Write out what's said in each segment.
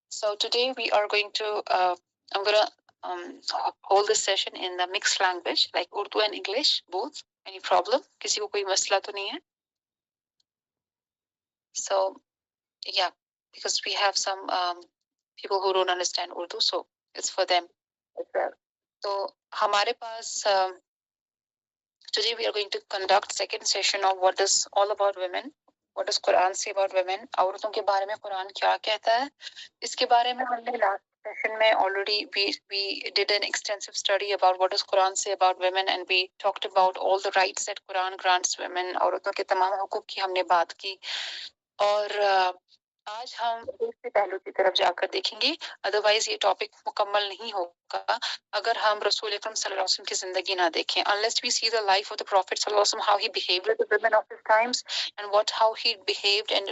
So today we are going to, I'm gonna hold this session in the mixed language, like Urdu and English, both. Any problem? किसी को कोई मसला तो नहीं है? So yeah, because we have some people who don't understand Urdu, so it's for them as well. So हमारे पास today we are going to conduct second session of what is all about women. What does Quran say about women? औरतों के बारे में कुरान क्या कहता है? इसके बारे में हमने last session में already we did an extensive study about what does Quran say about women, and we talked about all the rights that Quran grants women. औरतों के तमाम हुकूक की हमने बात की और आज हम दूसरे पहलू की तरफ जाकर देखेंगे. अदरवाइज ये टॉपिक मुकम्मल नहीं होगा अगर हम रसूल अकरम सल्लल्लाहु अलैहि वसल्लम की जिंदगी ना देखें. Unless we see the life of the Prophet सल्लल्लाहु अलैहि वसल्लम, how he behaved with the women of his times and how he behaved and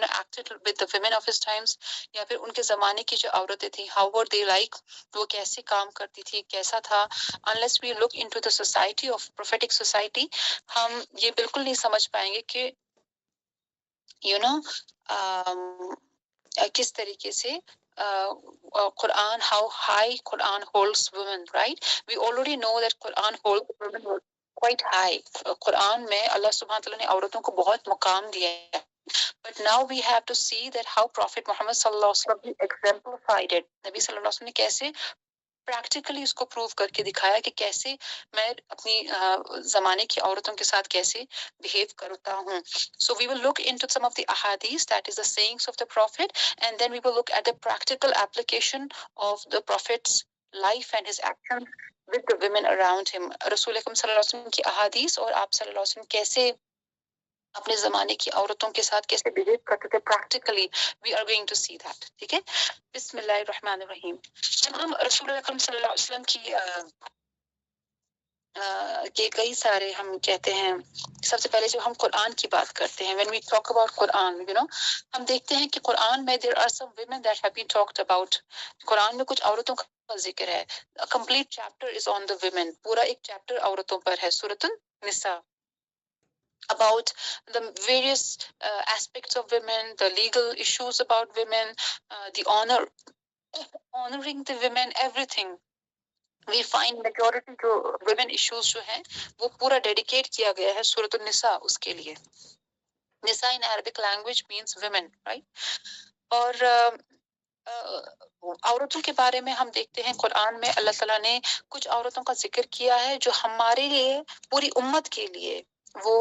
acted with the women of his times, या फिर उनके जमाने की जो औरतें थी, how were they like, वो कैसे काम करती थी, कैसा था. Unless we look into the society of prophetic society, हम ये बिल्कुल नहीं समझ पाएंगे कि किस तरीके से Quran, how high Quran holds women, right? We already know that Quran holds women quite high. Quran में अल्लाह सुब्हान तआला ने औरतों को बहुत मुकाम दिया है. But now we have to see that how Prophet Muhammad sallallahu alaihi wasallam exemplified it. नबी सल्लल्लाहु अलैहि वसल्लम ने कैसे प्रैक्टिकली उसको प्रूव करके दिखाया कि कैसे मैं अपनी जमाने की औरतों के साथ कैसे बिहेव करता हूँ. So we will look into some of the ahadith, that is the sayings of the Prophet, and then we will look at the practical application of the Prophet's life and his actions with the women around him. रसूल अकरम सल्लल्लाहु अलैहि वसल्लम की अहादीस और आप सल्लल्लाहु अलैहि वसल्लम कैसे अपने जमाने की औरतों के साथ कैसे बिहेव करते थे practically, we are going to see that. ठीक है, बिस्मिल्लाहिर्रहमानिर्रहीम. जब हम रसूल अकरम सल्लल्लाहु अलैहि वसल्लम की के कई सारे हम कहते हैं, सबसे पहले जब हम कुरान की बात करते हैं, when we talk about Quran, हम देखते हैं कि कुरान में there are some women that have been talked about. Quran में कुछ औरतों का जिक्र है. A complete chapter is on the women. पूरा एक चैप्टर औरतों पर है, सूरतुन निसा, about the various aspects of women, the legal issues about women, the honoring the women, everything. We find majority जो women issues जो हैं वो पूरा dedicate किया गया है सूरत निसा उसके लिए. निसा in Arabic language means women, right? और औरतों के बारे में हम देखते हैं कुरान में अल्लाह ताला ने कुछ औरतों का जिक्र किया है जो हमारे लिए, पूरी उम्मत के लिए वो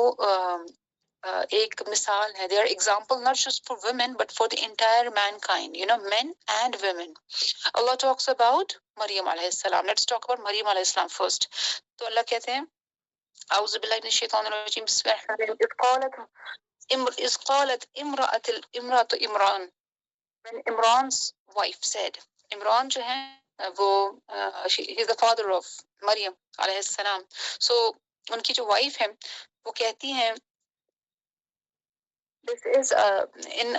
एक मिसाल है. They are example not just for women but for the entire mankind, men and women. Allah talks about Maryam alayhi salam. Let's talk about Maryam alayhi salam first. तो अल्लाह कहते हैं أعوذ بالله من الشيطان الرجيم بسم الله الرحمن الرحيم. إذ قالت امرأة إمران, when Imran's wife said, Imran जो है वो he is the father of Maryam alayhi salam. So उनकी जो wife है वो कहती हैं, this is in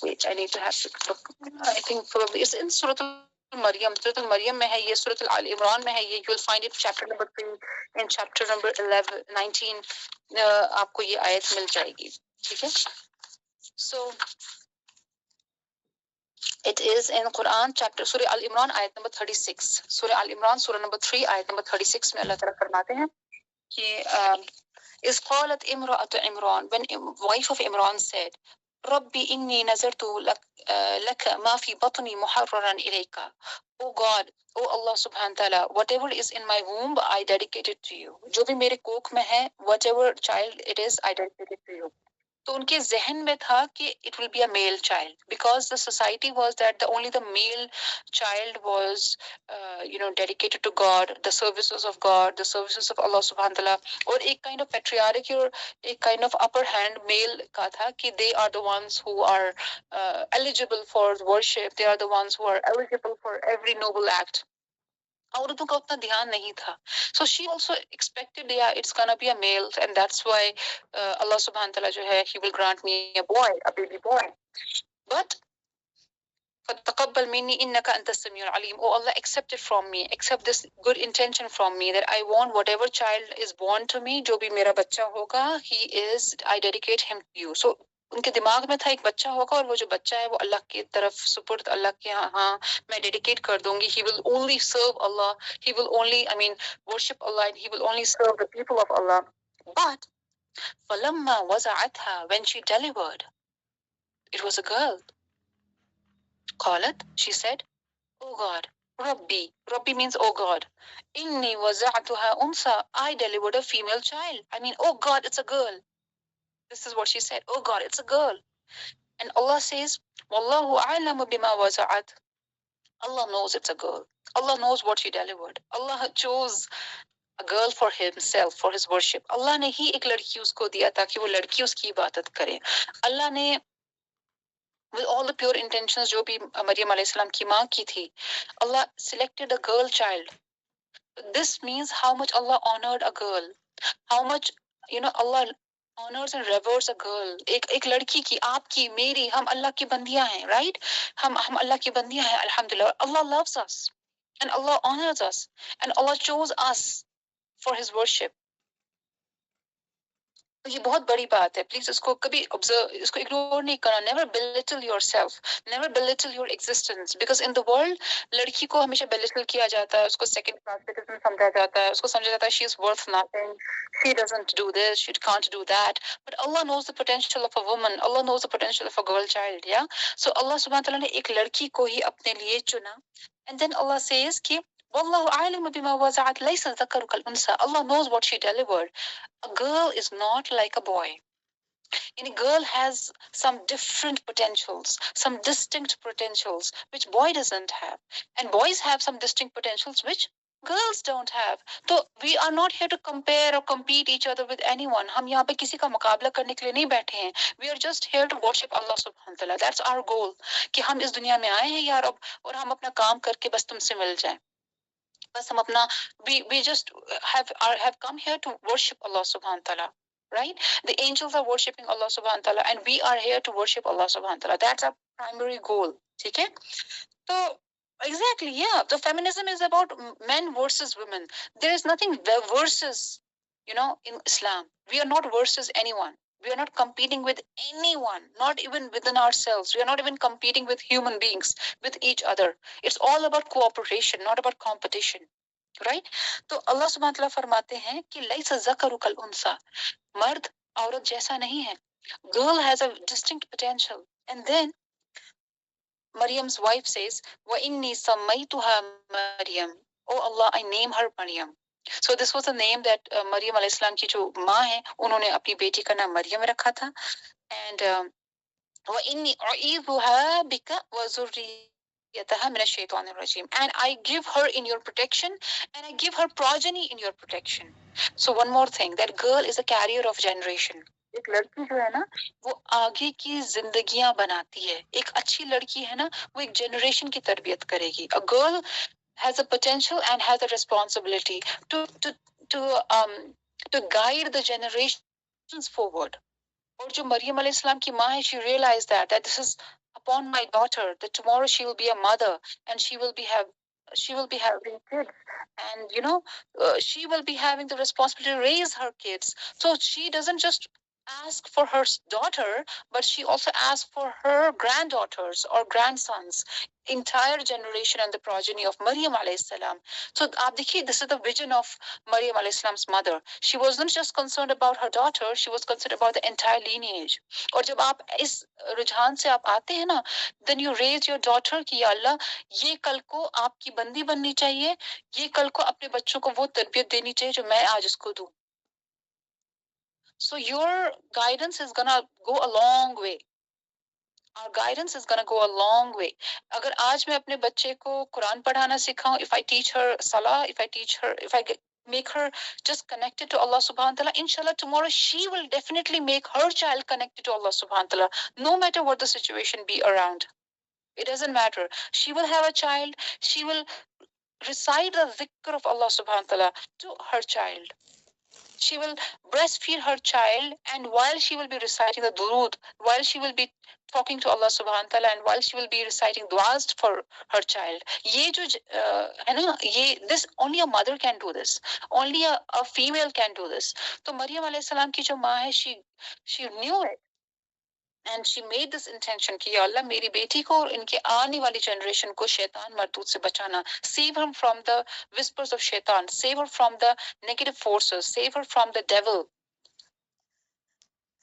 wait, I need to have to look. I think probably it's in Surah Al-Maryam. Surah Al-Maryam में है ये, Surah Al-Imran में है ये. You will find it chapter number 3, in chapter number 11, 19 आपको ये आयत मिल जाएगी. ठीक है? So it is in Quran chapter Surah Al-Imran ayat number 36. Surah Al-Imran surah number 3 ayat number 36 में अल्लाह ताला फरमाते हैं कि إذ قالت امرأة عمران, when wife of Imran said, ربي إني نذرت لك ما في بطني محررا إليك. Oh God, oh Allah subhanahu wa ta'ala, whatever is in my womb I dedicate it to you. जो भी मेरे कोख में है, whatever child it is I dedicate it to you. तो उनके जहन में था कि it will be a male child, because the society was that only the male child was dedicated to God, the services of God, the services of Allah subhanahu wa ta'ala. और एक kind of patriarchy और एक kind of upper hand male का था कि they are the ones who are eligible for worship, they are the ones who are eligible for every noble act. औरतों का उतना ध्यान नहीं था. So she also expected, yeah, it's gonna be a male, and that's why Allah subhanahu wa ta'ala जो है, he will grant me a boy, a baby boy. But فَتَقَبَّلْ مِنِّي إِنَّكَ أَنْتَ السَّمِيعُ الْعَلِيمُ. Oh Allah, accept it from me, accept this good intention from me, that I want whatever child is born to me, जो भी मेरा बच्चा होगा, I dedicate him to you. So उनके दिमाग में था एक बच्चा होगा और वो जो बच्चा है वो अल्लाह की तरफ सुपुर्द, अल्लाह के हाँ मैं डेडिकेट कर दूंगी, he will only serve Allah, he will only worship Allah and he will only serve the people of Allah. But فلما وضعتها, when she delivered, it was a girl. قالت, she said, oh God, Rabbi. Rabbi means oh God. Inni waza'tuha unsa. I delivered a female child. Oh God, it's a girl. This is what she said. Oh God, it's a girl. And Allah says, Wallahu a'lamu bima waza'at. Allah knows it's a girl. Allah knows what she delivered. Allah chose a girl for himself, for his worship. Allah ने ही एक लड़की उसको दिया ताकि वो लड़की उसकी इबादत करे. Allah ने with all the pure intentions जो भी मरियम अलैहिस्सलाम की माँ की थी, Allah selected a girl child. This means how much Allah honored a girl, how much Allah honors and reveres a girl. एक लड़की की, आपकी, मेरी, हम अल्लाह की बंदियां हैं, right? हम अल्लाह की बंदियां हैं, अल्हम्दुलिल्लाह. Allah loves us and Allah honors us and Allah chose us for His worship. तो ये बहुत बड़ी बात है. प्लीज इसको कभी ऑब्जर्व, इसको इग्नोर नहीं करना. Never belittle yourself, never belittle your existence, because in the world लड़की को हमेशा belittle किया जाता है, उसको second class citizen समझा जाता है, उसको समझा जाता है she is worth nothing, she doesn't do this, she can't do that. But Allah knows the potential of a woman, Allah knows the potential of a girl child. Yeah, so Allah subhanahu wa ta'ala ने एक लड़की को ही अपने लिए चुना. And then Allah says कि Wallahu a'lamu bima waza'at laysa dhakaru kal unsa. Allah knows what she delivered. A girl is not like a boy. And a girl has some different potentials, some distinct potentials, which boy doesn't have. And boys have some distinct potentials, which girls don't have. So we are not here to compare or compete each other with anyone. हम यहाँ पे किसी का मुकाबला करने के लिए नहीं बैठे हैं. We are just here to worship Allah subhanahu wa ta'ala. That's our goal. कि हम इस दुनिया में आए हैं यार अब, और हम अपना काम करके बस तुमसे मिल जाएं. बस हम अपना we just have come here to worship Allah subhanahu wa ta'ala, right? The angels are worshiping Allah subhanahu wa ta'ala and we are here to worship Allah subhanahu wa ta'ala. That's our primary goal. ठीक है? तो exactly, yeah, the feminism is about men versus women. There is nothing versus, in Islam. We are not versus anyone. We are not competing with anyone, not even within ourselves. We are not even competing with human beings, with each other. It's all about cooperation, not about competition. Right? तो अल्लाह सुब्हान तआला फरमाते हैं कि लैसा ज़करु कल उन्सा. मर्द औरत जैसा नहीं है. Girl has a distinct potential. And then Maryam's wife says, "Wa inni sammaytuha Maryam." Oh Allah, I name her Maryam. So this was the name that Maryam alayhi salam की जो माँ है, उन्होंने अपनी बेटी का नाम मरियम रखा था. And wa inni u'idhuha bika wa zurriyataha min ash-shaytanir rajim. And I give her in your protection, and I give her progeny in your protection. So one more thing, that girl is a carrier of generation. एक लड़की जो है ना वो आगे की जिंदगियां बनाती है. एक अच्छी लड़की है ना वो एक जनरेशन की तरबियत करेगी. A girl has a potential and has a responsibility to guide the generations forward. और जो मरियम अलैहिस्सलाम की माँ है, she realized that this is upon my daughter, that tomorrow she will be a mother and she will be having kids, and she will be having the responsibility to raise her kids. So she doesn't just ask for her daughter, but she also asks for her granddaughters or grandsons, entire generation and the progeny of Maryam alayhi salam. So आप देखिए, this is the vision of Maryam alayhi salam's mother. She wasn't just concerned about her daughter, she was concerned about the entire lineage. और जब आप इस रुझान से आप आते हैं ना, then you raise your daughter कि या अल्लाह, ये कल को आपकी बंदी बननी चाहिए, ये कल को अपने बच्चों को वो तरबियत देनी चाहिए जो मैं आज इसको दूं. So your guidance is gonna go a long way. Our guidance is gonna go a long way. अगर आज मैं अपने बच्चे को कुरान पढ़ाना सिखाऊं, if I teach her salah, if I make her just connected to Allah subhanahu wa ta'ala, inshallah tomorrow she will definitely make her child connected to Allah subhanahu wa ta'ala, no matter what the situation be around. It doesn't matter. She will have a child, she will recite the dhikr of Allah subhanahu wa ta'ala to her child. She will breastfeed her child, and while she will be reciting the durood, while she will be talking to Allah subhanahu wa ta'ala, and while she will be reciting duas for her child. ये जो है ना, ये this only a mother can do this. Only a female can do this. तो मरियम अलैहि सलाम की जो माँ है, she knew it. And she made this intention कि या अल्लाह मेरी बेटी को और इनके आने वाली जनरेशन को शैतान मरदूद से बचाना, save her from the whispers of shaitan, save her from the negative forces, save her from the devil.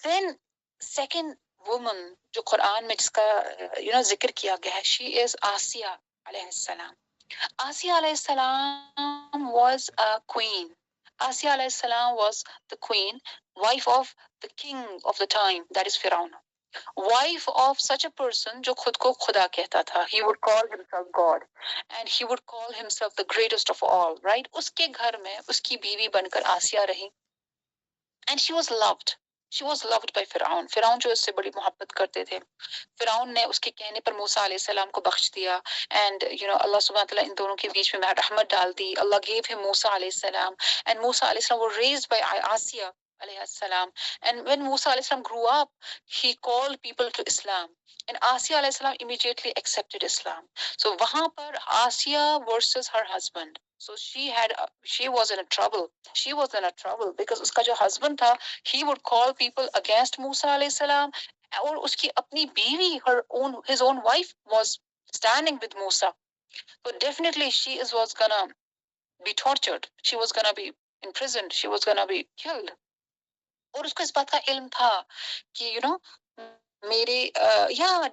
Then second woman जो कुरान में जिसका जिक्र किया गया है, she is Asiya alayhi salam. Asiya alayhi salam was a queen. Asiya alayhi salam was the queen, wife of the king of the time, that is Firaun. Wife of such a person जो खुद को खुदा कहता था. He would call himself God and he would call himself the greatest of all, right? उसके घर में उसकी बीवी बनकर आसिया रही. And she was loved. She was loved by Firaun. Firaun जो उससे बड़ी मोहब्बत करते थे. फिरौन ने उसके कहने पर मूसा अलैहिस्सलाम को बख्श दिया. And अल्लाह सुब्हान तआला इन दोनों के बीच में रहमत डाल दी. Allah gave him Musa अलैहिस्सलाम, and Musa अलैहिस्सलाम was raised by Asiya अलैहिस्सलाम. And when Musa अलैहिस्सलाम grew up, he called people to Islam. And Asiya अलैहिस्सलाम immediately accepted Islam. So वहाँ पर Asiya versus her husband. So she was in a trouble. She was in a trouble because उसका जो husband था, he would call people against Musa अलैहिस्सलाम. और उसकी अपनी बीवी, his own wife was standing with Musa. So definitely she was gonna be tortured. She was gonna be imprisoned. She was gonna be killed. और उसको इस बात का इल्म था कि मेरे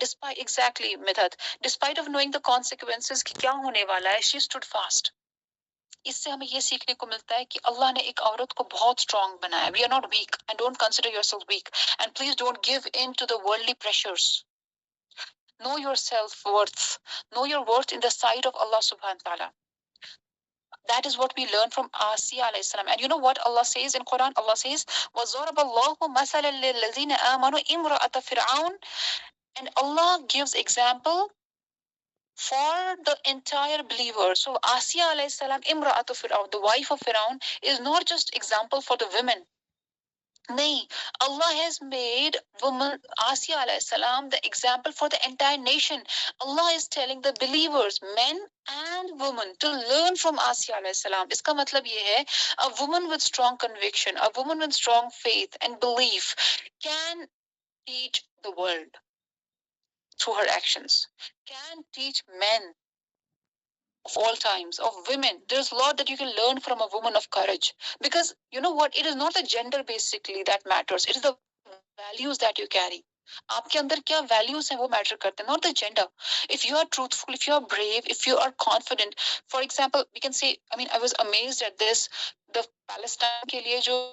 despite exactly Midhat, despite of knowing the consequences कि क्या होने वाला है, she stood fast. इससे हमें ये सीखने को मिलता है कि अल्लाह ने एक औरत को बहुत स्ट्रांग बनाया. We are not weak, and don't consider yourself weak, and please don't give in to the worldly pressures. Know your self-worth. Know your worth in the sight of Allah subhanahu wa ta'ala. That is what we learn from Asiya alayhi salam. And you know what Allah says in Quran? Allah says, وَضَرَبَ اللَّهُ مَثَلًا لِلَّذِينَ آمَنُوا إِمْرَأَةَ فِرْعَوْنَ. And Allah gives example for the entire believer. So Asiya alayhi salam, Imra'atu Fir'aun, the wife of Fir'aun, is not just example for the women. Nahi, Allah has made woman Asiya alayhi salam the example for the entire nation. Allah is telling the believers, men and women, to learn from Asiya alayhi salam. Iska matlab ye hai, a woman with strong conviction, a woman with strong faith and belief can teach the world through her actions, can teach men of all times, of women. There's a lot that you can learn from a woman of courage. Because you know what? It is not the gender basically that matters. It is the values that you carry. आपके अंदर क्या values हैं वो matter करते हैं, not the gender. If you are truthful, if you are brave, if you are confident. For example, we can say, I was amazed at this. The Palestine के लिए जो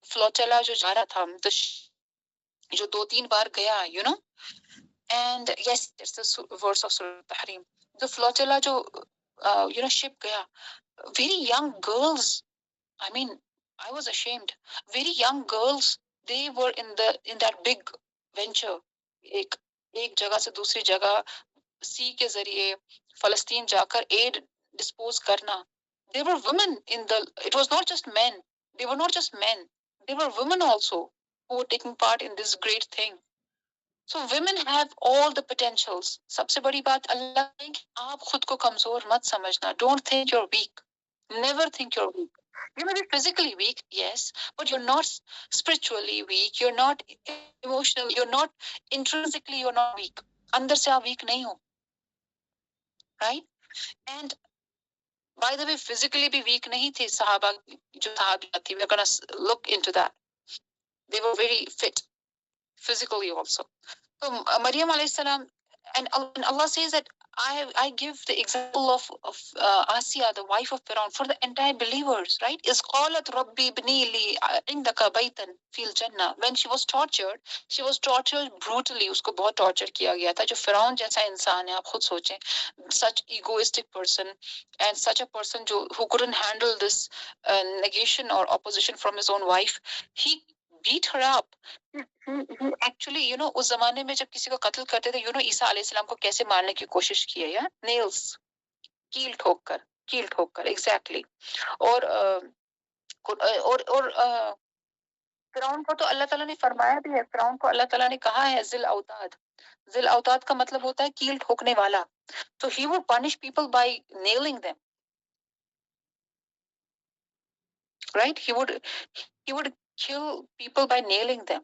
flotilla जो जा रहा था, जो 2-3 बार गया, and yes, it's the verse of Surah Tahrim. The flotilla जो ship gaya, very young girls. I was ashamed. Very young girls, they were in that big venture. एक जगह से दूसरी जगह sea के जरिए फलस्तीन जाकर aid dispose करना. There were women it was not just men. They were not just men. There were women also who were taking part in this great thing. So women have all the potentials. सबसे बड़ी बात अल्लाह ने कि आप खुद को कमजोर मत समझना. Don't think you're weak. Never think you're weak. You may be physically weak, yes, but you're not spiritually weak. You're not emotionally. You're not intrinsically. You're not weak. अंदर से आप weak नहीं हो, right? And by the way, physically भी weak नहीं थे सहाबा जो सहाबियाँ थी. We're gonna look into that. They were very fit physically also. So Maryam alayhi salam, and Allah says that I give the example of Asiya, the wife of Fir'aun, for the entire believers, right? Is qalat rabbi ibni li indaka baytan fil jannah. When she was tortured brutally. उसको बहुत torture किया गया था. जो फिरौन जैसा इंसान है, आप खुद सोचें, such egoistic person and such a person who couldn't handle this negation or opposition from his own wife, he beat her up. Actually, उस जमाने में जब किसी को कत्ल करते थे, ईसा अलैहिस्सलाम को कैसे मारने की कोशिश की है, nails, कील ठोक कर exactly. और फिरौन को तो अल्लाह ताला ने फरमाया भी है. फिरौन को अल्लाह ताला ने कहा है जिल औताद का मतलब होता है कील ठोकने वाला. So he would punish people by nailing them, right? He would kill people by nailing them.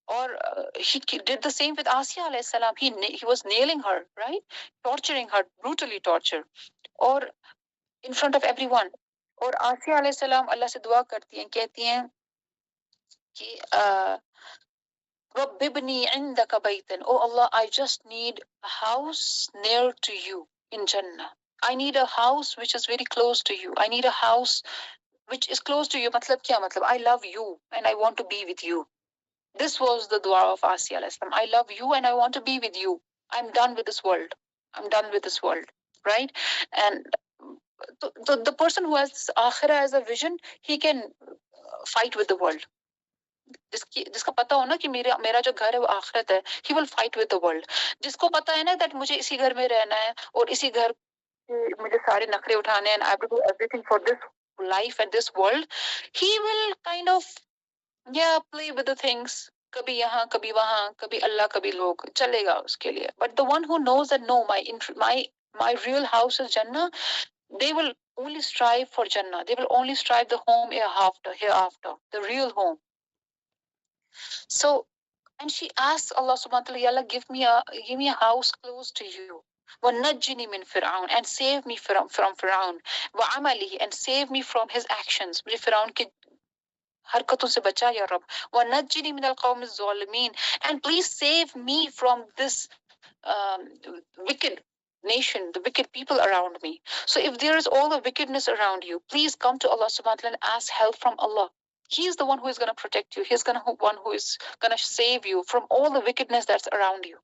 Or he did the same with Asiya alayhi salam. He was nailing her, right? Torturing her, brutally torture. Or in front of everyone. और आसिया alayhi salam अल्लाह से दुआ करती हैं, कहती हैं कि रब्बिबनी इंदक बैतन, oh Allah, I just need a house near to you in Jannah. I need a house which is very close to you. I need a house which is close to you. मतलब क्या मतलब? I love you and I want to be with you. This was the dua of Asiya alayhi salam. I love you and I want to be with you. I'm done with this world. I'm done with this world, right? And the person who has akhirah as a vision, he can fight with the world. जिसका पता हो ना कि मेरा जो घर है वो आखिरत है, he will fight with the world. जिसको पता है ना that मुझे इसी घर में रहना है और इसी घर मुझे सारे नखरे उठाने हैं and I have to do everything for this life and this world, he will kind of play with the things. कभी यहाँ कभी वहाँ, कभी अल्लाह कभी लोग, चलेगा उसके लिए. But the one who knows that no, my real house is Jannah, they will only strive for Jannah. They will only strive the home hereafter, the real home. So, and she asks Allah subhanahu wa ta'ala, Allah, give me a house close to you. وَنَجِّنِي مِنْ فِرْعَوْنَ, and save me from Fir'aun. وَعَمَلِهِ, and save me from his actions. मुझे फिरौन की हरकतों से बचा या रब. وَنَجِّنِي مِنَ الْقَوْمِ الظَّالِمِينَ, and please save me from this wicked nation, the wicked people around me. So if there is all the wickedness around you, please come to Allah subhanahu wa ta'ala and ask help from Allah. He is the one who is going to protect you. He's the one who is going to save you from all the wickedness that's around you.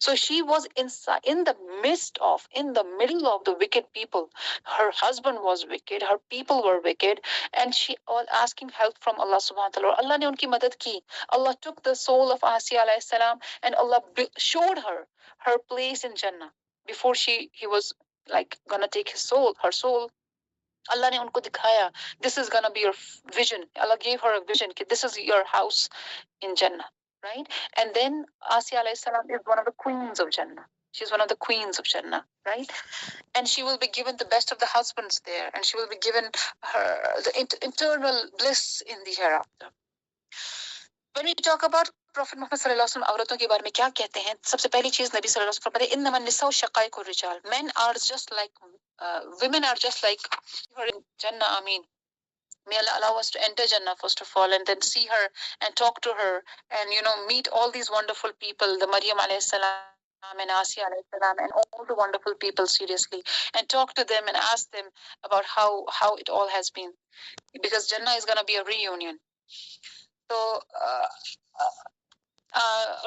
So she was inside, in the middle of the wicked people. Her husband was wicked, her people were wicked, and she was asking help from Allah subhanahu wa ta'ala. Allah ne unki madad ki. Allah took the soul of Asiya alayhi salam and Allah showed her place in Jannah. Before he was like gonna take her soul, Allah ne unko dikhaya, this is gonna be your vision. Allah gave her a vision, this is your house in Jannah, right? And then Asiya alayhi salam is one of the queens of Jannah. She's one of the queens of Jannah, right? And she will be given the best of the husbands there, and she will be given the internal bliss in the hereafter. When we talk about Prophet Muhammad sallallahu alaihi wasallam, औरतों के बारे में क्या कहते हैं? सबसे पहली चीज नबी सल्लल्लाहु अलैहि वसल्लम फरमाते हैं, इन्नमा निसाउ शकाइकु Rijal. Men are just like women are just like her in Jannah. I mean, may Allah allow us to enter Jannah first of all, and then see her and talk to her, and meet all these wonderful people, the Maryam alayhi salam and Asiya alayhi salam, and all the wonderful people, seriously, and talk to them and ask them about how it all has been, because Jannah is going to be a reunion. So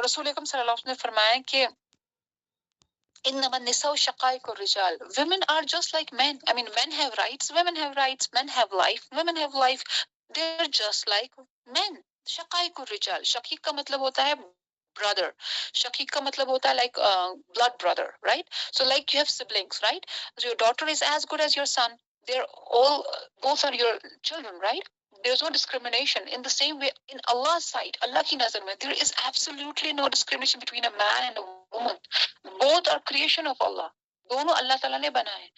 Rasul Akram sallallahu alaihi wasallam ने फरमाया कि إنما النساء شقائق الرجال. Women are just like men. I mean, men have rights, women have rights, men have life, women have life. They're just like men. शقائق الرجال. शकीक का मतलब होता है brother. शकीक का मतलब होता है like blood brother, right? So like you have siblings, right? So your daughter is as good as your son. They're all, both are your children, right? There's no discrimination. In the same way, in Allah's sight, Allah ki nazar mein, there is absolutely no discrimination between a man and a woman. Both are creation of Allah. दोनों अल्लाह ताला ने बनाए.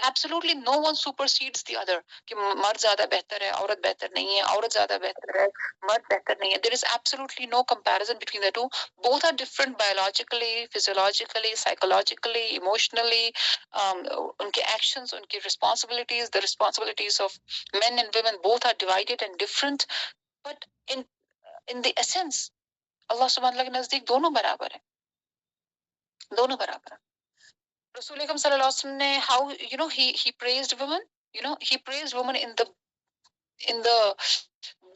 Absolutely no one supersedes the other. कि मर्द ज़्यादा बेहतर है, औरत बेहतर नहीं है, औरत ज़्यादा बेहतर है, मर्द बेहतर नहीं है. There is absolutely no comparison between the two. Both are different biologically, physiologically, psychologically, emotionally. उनके actions, उनकी responsibilities, the responsibilities of men and women, both are divided and different. But in the essence, Allah subhanahu wa ta'ala के नज़दीक दोनों बराबर है. दोनों बराबर. Rasul Akram sallallahu alaihi wasallam ने how he praised women. He praised women in the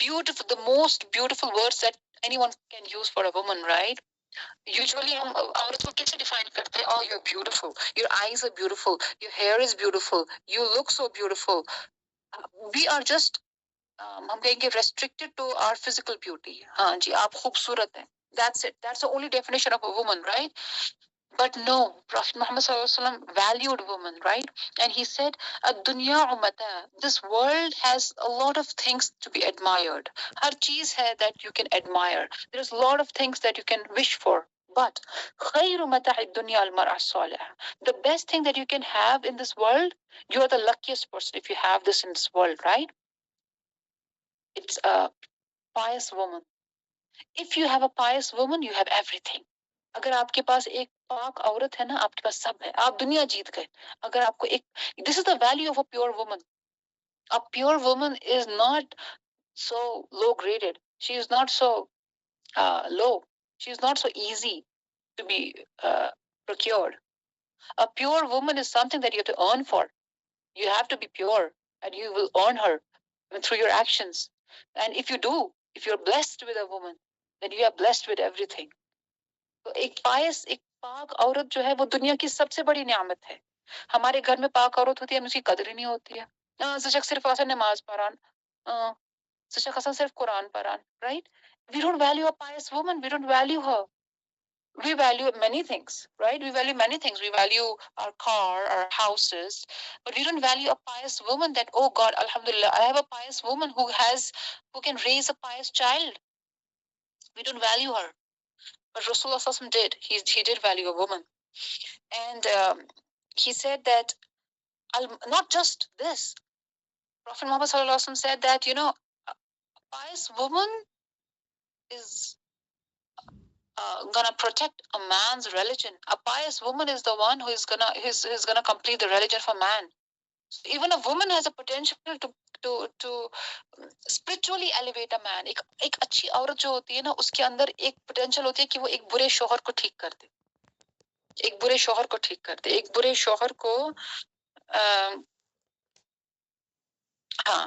beautiful, the most beautiful words that anyone can use for a woman, right? Usually हम औरत को कैसे define करते हैं? Oh, you're beautiful. Your eyes are beautiful. Your hair is beautiful. You look so beautiful. We are just हम कहेंगे restricted to our physical beauty. हाँ जी, आप खूबसूरत हैं. That's it. That's the only definition of a woman, right? But no, Prophet Muhammad valued women, right? And he said, "Ad-dunya umata." This world has a lot of things to be admired. Har cheez hai that you can admire. There's a lot of things that you can wish for. But khayru mata'i dunya al-mar'a salih. The best thing that you can have in this world, you are the luckiest person if you have this in this world, right? It's a pious woman. If you have a pious woman, you have everything. अगर आपके पास एक पाक औरत है ना, आपके पास सब है, आप दुनिया जीत गए. अगर आपको एक, this is the value of a pure woman. A pure woman is not so low graded. She is not so low. She is not so easy to be procured. A pure woman is something that you have to earn for. You have to be pure, and you will earn her through your actions. And if you do, if you're blessed with a woman, then you are blessed with everything. तो एक पायस, एक पाक औरत जो है वो दुनिया की सबसे बड़ी नियामत है. हमारे घर में पाक औरत होती है, उसकी कदर ही नहीं होती है. सचक सिर्फ आसन नमाज पढ़ान, सचक आसन सिर्फ कुरान पढ़ान, right? We don't value a pious woman. We don't value her. We value many things, right? We value many things. We value our car, our houses, but we don't value a pious woman. That, oh God, Alhamdulillah, I have a pious woman who can raise a pious child. We don't value her. But Rasulullah did. He did value a woman. And he said that, not just this, Prophet Muhammad said that, a pious woman is gonna protect a man's religion. A pious woman is the one who is gonna complete the religion for man. So even a woman has a potential to spiritually elevate a man. एक अच्छी औरत जो होती है ना, उसके अंदर एक पोटेंशियल होती है कि वो एक बुरे शौहर को ठीक कर दे. एक बुरे शौहर को ठीक कर दे. एक बुरे शौहर को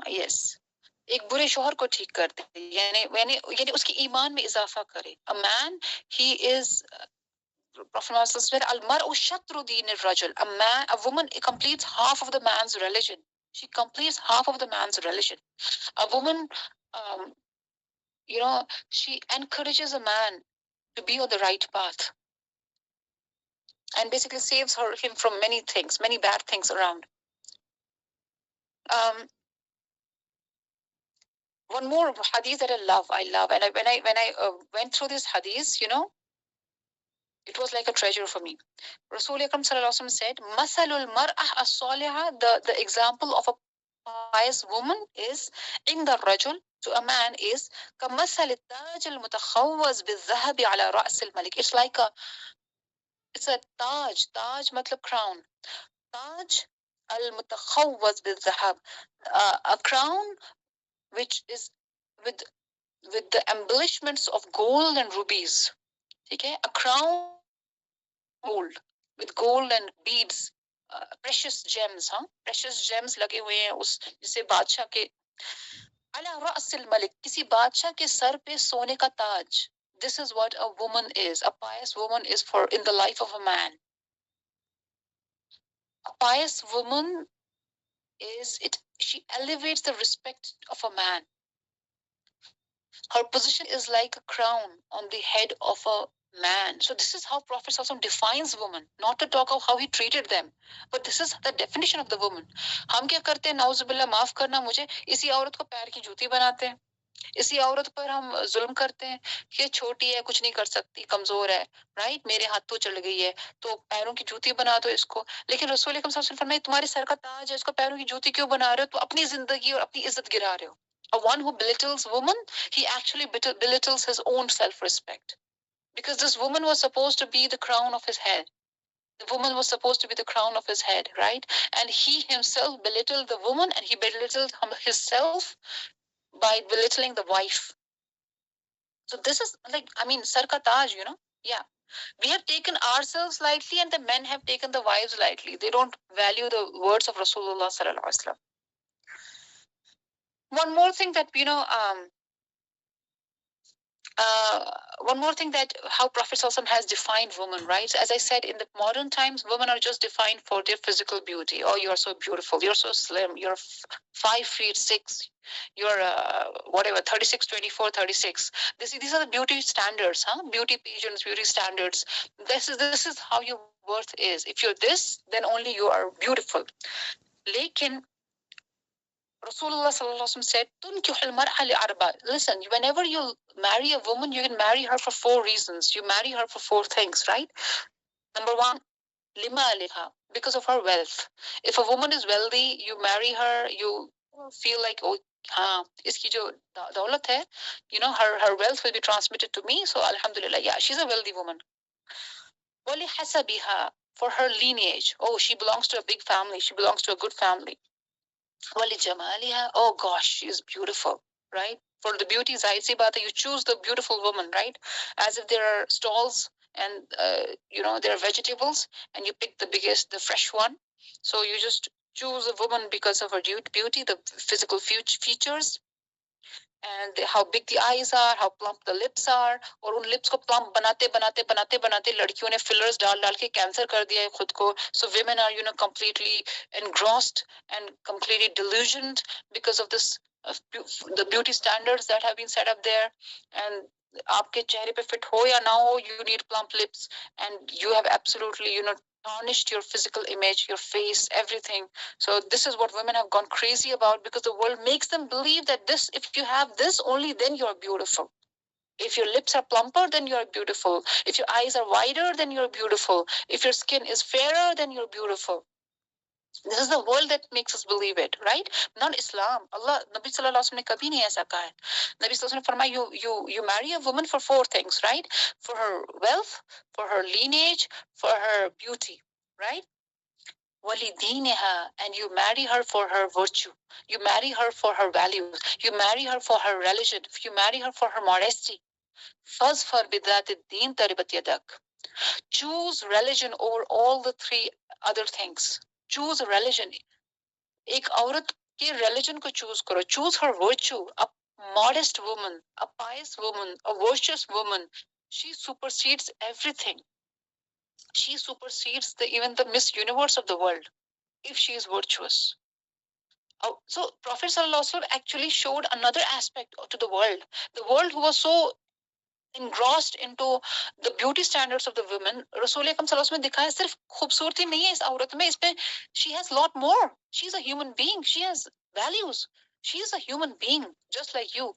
यस, एक बुरे शौहर को ठीक कर दे, यानी उसकी ईमान में इजाफा करे. A man, he is Prophet Muhammad said, "Al-mar'u shatru din ar-rajul." A woman completes half of the man's religion. She completes half of the man's religion. A woman, she encourages a man to be on the right path, and basically saves him from many things, many bad things around. One more hadith that I love, and when I went through this hadith, it was like a treasure for me. Rasul Akram Sallallahu Alaihi Wasallam said, "Masalul mar'ah as-salihah." The example of a pious woman is, in the rajul, to a man, is كمثل التاج المتخوز بالذهب على رأس الملك. It's a taj. Taj matlab crown. Taj al-mutakhawwaz bil-zahab. A crown which is with the embellishments of gold and rubies. Okay? A crown gold, with gold and beads, precious gems, precious gems लगे हुए हैं उस, जिसे बादशाह के अला रअसिल मलिक, किसी बादशाह के सर पे सोने का ताज. This is what a woman is. A pious woman is for in the life of a man. A pious woman she elevates the respect of a man. Her position is like a crown on the head of a man. So this is how Prophet defines woman, not to talk of how he treated them, but this is the definition of the woman. हम क्या करते हैं, नाउजुबिल्लाह, माफ करना मुझे, इसी औरत को पैर की जूती बनाते हैं, इसी औरत पर हम जुल्म करते हैं. ये छोटी है, कुछ नहीं कर सकती, कमजोर है, राइट, मेरे हाथों चढ़ गई है, तो पैरों की जूती बना दो इसको. लेकिन रसूल अकरम सल्लल्लाहु अलैहि वसल्लम फरमाए, तुम्हारे सर का ताज है, इसको पैरों की जूती क्यों बना रहे हो? तो अपनी जिंदगी और अपनी इज्जत गिरा रहे हो. A one who belittles woman, he actually belittles his own self-respect. Because this woman was supposed to be the crown of his head. The woman was supposed to be the crown of his head, right? And he himself belittled the woman, and he belittled himself by belittling the wife. So this is like, sar ka taj, Yeah. We have taken ourselves lightly, and the men have taken the wives lightly. They don't value the words of Rasulullah sallallahu alaihi wasallam. One more thing that, one more thing that how Prophet ﷺ has defined women, right? As I said, in the modern times, women are just defined for their physical beauty. Oh, you're so beautiful. You're so slim. You're 5'6". You're whatever, 36, 24, 36. These are the beauty standards, Beauty pageants, beauty standards. This is how your worth is. If you're this, then only you are beautiful. Lekin Rasulullah sallallahu alaihi wasallam said, "Tunkihul mar'a li'arba." Listen, whenever you marry a woman, you can marry her for 4 reasons. You marry her for 4 things, right? Number 1, lima aliha, because of her wealth. If a woman is wealthy, you marry her, you feel like, oh, हाँ, इसकी जो दौलत है, her wealth will be transmitted to me, so alhamdulillah, yeah, she's a wealthy woman. وَلِحَسَبِهَا, for her lineage, oh, she belongs to a big family, she belongs to a good family. وَلِجَمَالِهَا, oh gosh, she is beautiful, right? For the beauty, zahir si baat hai, you choose the beautiful woman, right? As if there are stalls and there are vegetables, and you pick the biggest, the fresh one. So you just choose a woman because of her beauty, the physical features, and how big the eyes are, how plump the lips are. और उन lips को plump बनाते लड़कियों ने fillers डाल के cancer कर दिया है खुद को. So women are completely engrossed and completely delusioned because of this the beauty standards that have been set up there. And आपके चेहरे पे fit हो या ना हो, you need plump lips, and you have absolutely tarnished your physical image, your face, everything. So this is what women have gone crazy about, because the world makes them believe that this, if you have this only, then you're beautiful. If your lips are plumper, then you're beautiful. If your eyes are wider, then you're beautiful. If your skin is fairer, then you're beautiful. This is the world that makes us believe it, right? Not Islam. Allah, Nabi Sallallahu Alaihi Wasallam ने कभी नहीं ऐसा कहा है. Nabi Sallallahu Alaihi Wasallam ने फरमाया, you marry a woman for 4 things, right? For her wealth, for her lineage, for her beauty, right? وَلِدِينِهَا, and you marry her for her virtue. You marry her for her values. You marry her for her religion. You marry her for her modesty. فَاظْفَرْ بِذَاتِ الدِّينِ تَرِبَتْ يَدَكَ. Choose religion over all the 3 other things. Choose religion. एक औरत के religion को choose करो. Choose her virtue. A modest woman, a pious woman, a virtuous woman. She supersedes everything. She supersedes even the Miss Universe of the world if she is virtuous. So Prophet ﷺ actually showed another aspect to the world. The world who was so engrossed into the beauty standards of the women, Rasul Akram ﷺ ने दिखाया सिर्फ खूबसूरती नहीं है इस औरत में, इसमें she has lot more. She's a human being. She has values. She is a human being just like you.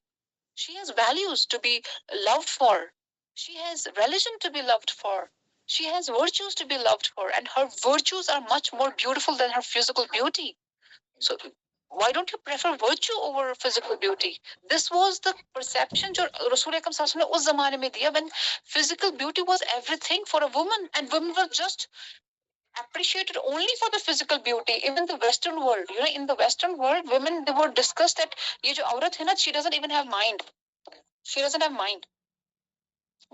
She has values to be loved for. She has religion to be loved for. She has virtues to be loved for, and her virtues are much more beautiful than her physical beauty. So why don't you prefer virtue over physical beauty? This was the perception जो रसूल अकरम सल्लल्लाहु अलैहि वसल्लम ने उस जमाने में दिया, when physical beauty was everything for a woman, and women were just appreciated only for the physical beauty. Even the Western world, in the Western world, women, they were discussed that ये जो औरत है ना, she doesn't even have mind. She doesn't have mind.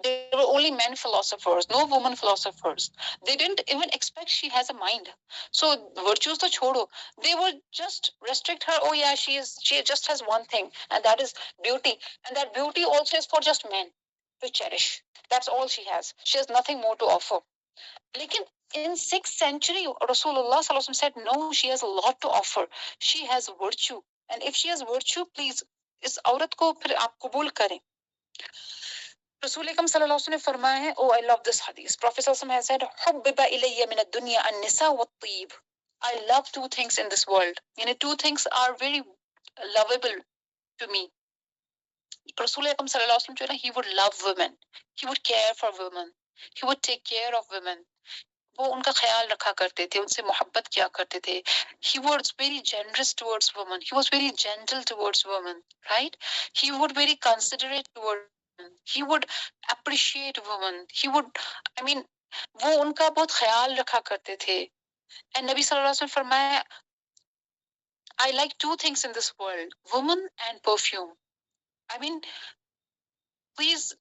There were only men philosophers, no women philosophers. They didn't even expect she has a mind. So virtues to chodo. They would just restrict her. Oh yeah, she just has one thing, and that is beauty. And that beauty also is for just men to cherish. That's all she has. She has nothing more to offer. Like in 6th century, Rasulullah said, no, she has a lot to offer. She has virtue. And if she has virtue, please, इस औरत को फिर आप कबूल करें. Rasul Akram sallallahu alaihi wasallam ने फरमाया है, oh, I love this hadith. Prophet sallallahu alaihi wasallam has said, حُبِّبَ إِلَيَّ مِنَ الدُّنْيَا النِّسَاءُ وَالطِّيبُ. I love 2 things in this world. 2 things are very lovable to me. Rasul Akram sallallahu alaihi wasallam, he would love women. He would care for women. He would take care of women. वो उनका ख्याल रखा करते थे, उनसे मोहब्बत किया करते थे. He was very generous towards women. He was very gentle towards women, right? He would very considerate towards women. He would appreciate women. He would, वो उनका बहुत ख्याल रखा करते थे. And Nabi sallallahu alaihi wasallam फरमाया, I like 2 things in this world, women and perfume. Please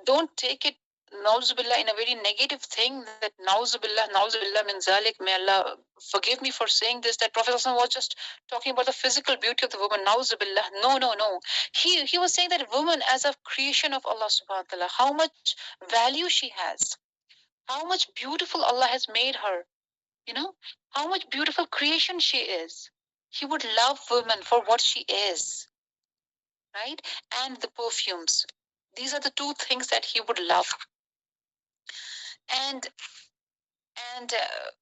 don't take it Nauzubillah in a very negative thing, that Nauzubillah min zalik, may Allah forgive me for saying this, that Prophet was just talking about the physical beauty of the woman. Nauzubillah. No. He was saying that woman as a creation of Allah subhanahu wa ta'ala, how much value she has, how much beautiful Allah has made her, how much beautiful creation she is. He would love women for what she is, right? And the perfumes. These are the 2 things that he would love. And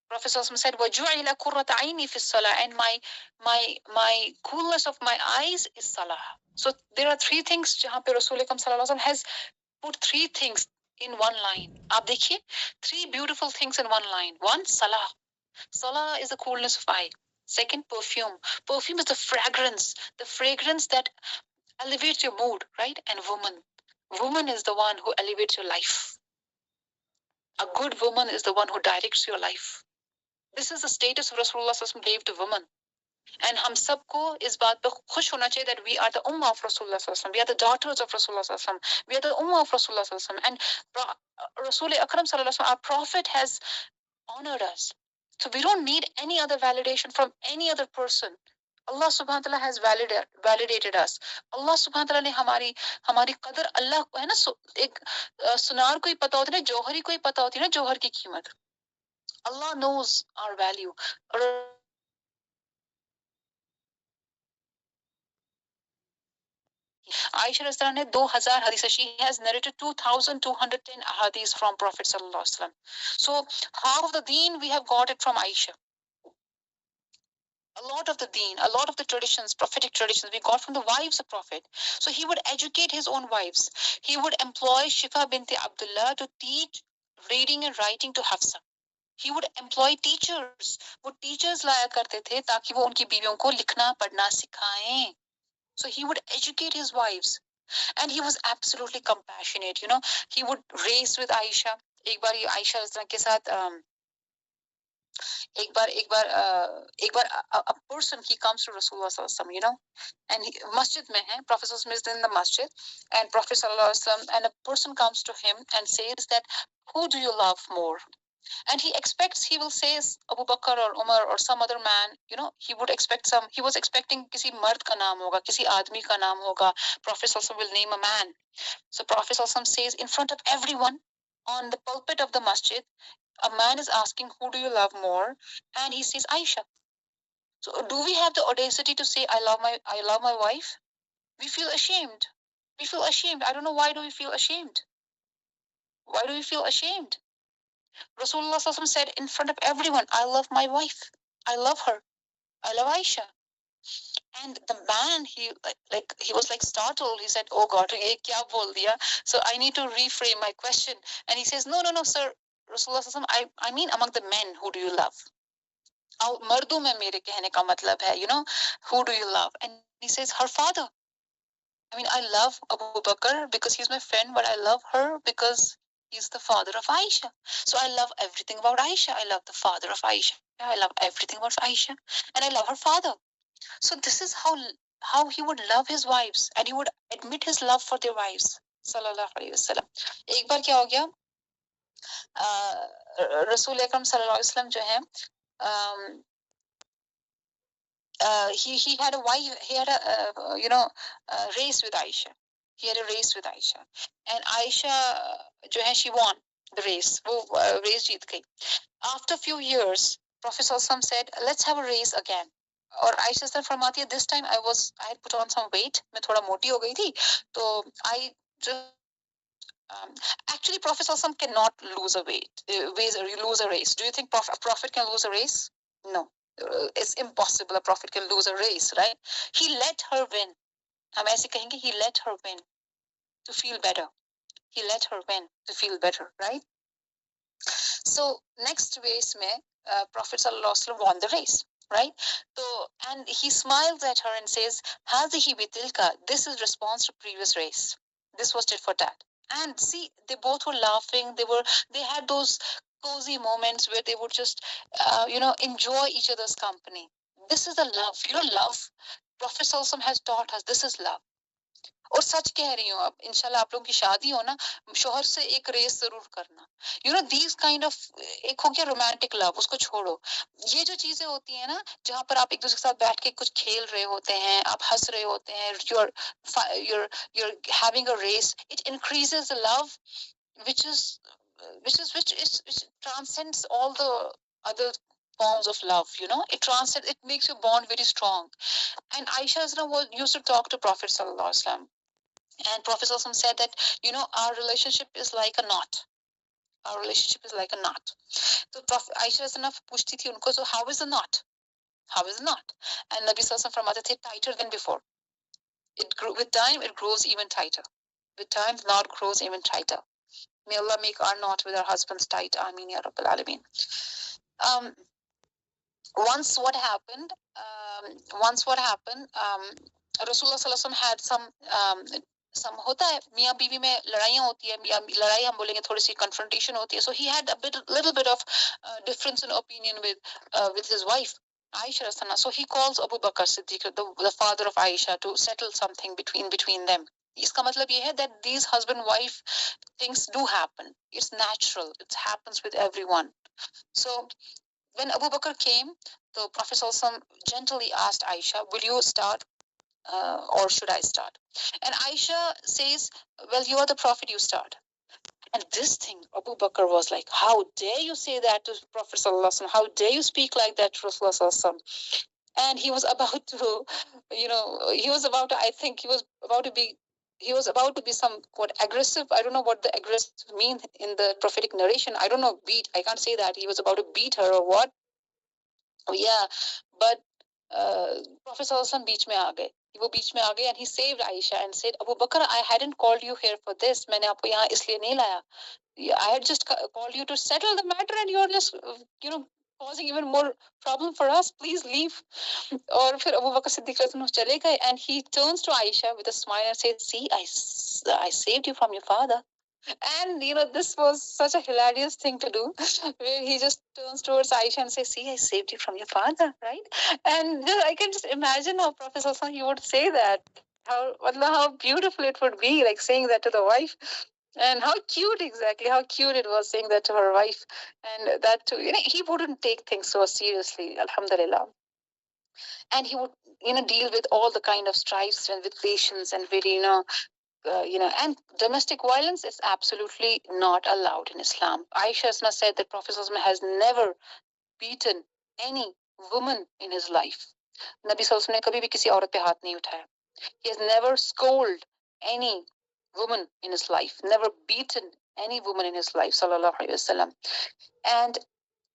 Prophet said, وَجُعِلَ قُرَّةَ عَيْنِي فِي الصَّلَاةِ, and my coolness of my eyes is salah. So there are 3 things जहाँ पे Rasul Akram sallallahu alaihi wasallam has put 3 things in one line. आप देखिए, 3 beautiful things in one line. 1, salah. Salah is the coolness of eye. Second, perfume. Perfume is the fragrance that elevates your mood, right? And woman is the one who elevates your life. A good woman is the one who directs your life. This is the status Rasulullah sallallahu alaihi wasallam gave to women. And हम सबको इस बात पर खुश होना चाहिए that we are the ummah of Rasulullah sallallahu alaihi wasallam. We are the daughters of Rasulullah sallallahu alaihi wasallam. We are the ummah of Rasulullah sallallahu alaihi wasallam. And Rasul Akram sallallahu alaihi wasallam, our prophet, has honored us. So we don't need any other validation from any other person. Allah subhanahu wa ta'ala has validated us. Allah subhanahu wa ta'ala ने हमारी कदर अल्लाह को है ना, एक सुनार को ही पता होती है ना, जौहरी को ही पता होती है ना जौहर की कीमत. Allah knows our value. Aisha Rastan ne 2000 hadith. She has narrated 2210 hadiths from Prophet sallallahu alaihi wasallam. So half of the deen we have got it from Aisha. A lot of the deen, a lot of the traditions, prophetic traditions, we got from the wives of Prophet. So he would educate his own wives. He would employ Shifa binti Abdullah to teach reading and writing to Hafsa. He would employ teachers. वो teachers लाया करते थे ताकि वो उनकी बीवियों को लिखना पढ़ना सिखाएं. So he would educate his wives. And he was absolutely compassionate, you know. He would race with Aisha. एक बार Aisha के साथ एक बार a person, he comes to Rasulullah sallallahu alaihi wasallam, you know, and masjid mein hai, Prophet sallallahu alaihi wasallam is in the masjid, and Prophet sallallahu alaihi wasallam, and a person comes to him and says that, who do you love more? And he expects, he will say Abu Bakr or Umar or some other man, you know, he was expecting kisi mard ka naam hoga, kisi aadmi ka naam hoga. Prophet sallallahu alaihi wasallam will name a man. So Prophet sallallahu alaihi wasallam says in front of everyone on the pulpit of the masjid, a man is asking, who do you love more? And he says, Aisha. So do we have the audacity to say, I love my wife? We feel ashamed. I don't know, why do we feel ashamed? Why do we feel ashamed? Rasulullah said in front of everyone, I love my wife. I love her. I love Aisha. And the man, he was like startled. He said, oh God, ye kya bol diya? So I need to reframe my question. And he says, no, sir. Rasulullah, I mean among the men, who do you love? मर्दों में मेरे कहने का मतलब है, you know, who do you love? And he says, her father. I mean, I love Abu Bakr because he's my friend, but I love her because he's the father of Aisha. So I love everything about Aisha. I love the father of Aisha. I love everything about Aisha. And I love her father. So this is how he would love his wives, and he would admit his love for their wives. Sallallahu alaihi wasallam. एक बार क्या हो गया? रसूल अकरम सल्लल्लाहु अलैहि वसल्लम जो है, he had a wife, he had a race with Aisha. He had a race with Aisha, and Aisha जो है, she won the race. वो race जीत गई. After a few years, Prophet ﷺ said, let's have a race again. और Ayesha sir फरमाती है, this time I had put on some weight, मैं थोड़ा मोटी हो गई थी, तो I just actually Prophet ﷺ cannot lose a lose a race. Do you think a prophet can lose a race? No. It's impossible a prophet can lose a race, right? He let her win. हम ऐसे कहेंगे, he let her win to feel better. He let her win to feel better, right? So next race mein, Prophet sallallahu alaihi wasallam won the race, right? So, and he smiles at her and says, "Hadhihi bitilka." This is response to previous race. This was tit for tat. And see, they both were laughing. They had those cozy moments where they would just, enjoy each other's company. This is the love. You know, love. Prophet sallallahu alaihi wasallam has taught us this is love. और सच कह रही हूँ, अब इंशाल्लाह आप लोगों की शादी हो ना, शोहर से एक रेस जरूर करना. You know these kind of, एक हो गया रोमांटिक लव, उसको छोड़ो. ये जो चीजें होती है ना, जहाँ पर आप एक दूसरे के साथ बैठ के कुछ खेल रहे होते हैं, आप हंस रहे होते हैं, you're having a race, it increases the love, which transcends all the other forms of love. You know, it makes your bond very strong. And Aisha used to talk to Prophet sallallahu alaihi wasallam. And Prophet said that, our relationship is like a knot. Our relationship is like a knot. So Prophet Aisha pushti thi unko, so how is the knot? How is the knot? And Nabi Sallallahu farmate the tighter than before. With time, it grows even tighter. With time, the knot grows even tighter. May Allah make our knot with our husbands tight. Ameen ya Rabbil Alameen. once what happened, Rasulullah Sallallahu Alaihi Wasallam had some होता है मियाँ बीवी में लड़ाइयाँ होती है या लड़ाई हम बोलेंगे थोड़ी सी confrontation होती है, so he had a little bit of difference in opinion with his wife Aisha Rasana. So he calls Abu Bakr Siddiq, the father of Aisha, to settle something between them. इसका मतलब ये है that these husband wife things do happen, it's natural, it happens with everyone. So when Abu Bakr came, the Prophet ﷺ gently asked Aisha, will you start or should I start? And Aisha says, well, you are the Prophet, you start. And this thing, Abu Bakr was like, how dare you say that to Prophet ﷺ? How dare you speak like that to Rasulullah ﷺ? And he was about to, I think he was about to be some quite aggressive. I don't know what the aggressive mean in the prophetic narration. I don't know, beat. I can't say that. He was about to beat her or what. Yeah, but Prophet ﷺ बीच में आ गए. वो बीच में आ गए and he saved Aisha and said, Abu Bakr, I hadn't called you here for this. मैंने आपको यहाँ इसलिए नहीं लाया. I had just called you to settle the matter and you're just, causing even more problem for us. Please leave. और फिर अबू बकर सिद्दीक रज़ियल्लाहु अन्हु चले गए and he turns to Aisha with a smile and says, see, I saved you from your father. And this was such a hilarious thing to do, where he just turns towards Aisha and says, see, I saved you from your father, right? And I can just imagine how Prophet Sallallahu he would say that. How beautiful it would be, like saying that to the wife. And how cute it was saying that to her wife. And that too, he wouldn't take things so seriously, alhamdulillah. And he would, deal with all the kind of strifes and with patience and very, and domestic violence is absolutely not allowed in Islam. Aisha Asma said that Prophet has never beaten any woman in his life. Nabi Sallallahu ne kabhi bhi kisi aurat pe haath nahi uthaya. He has never scolded any woman in his life, never beaten any woman in his life, sallallahu alaihi wasallam. And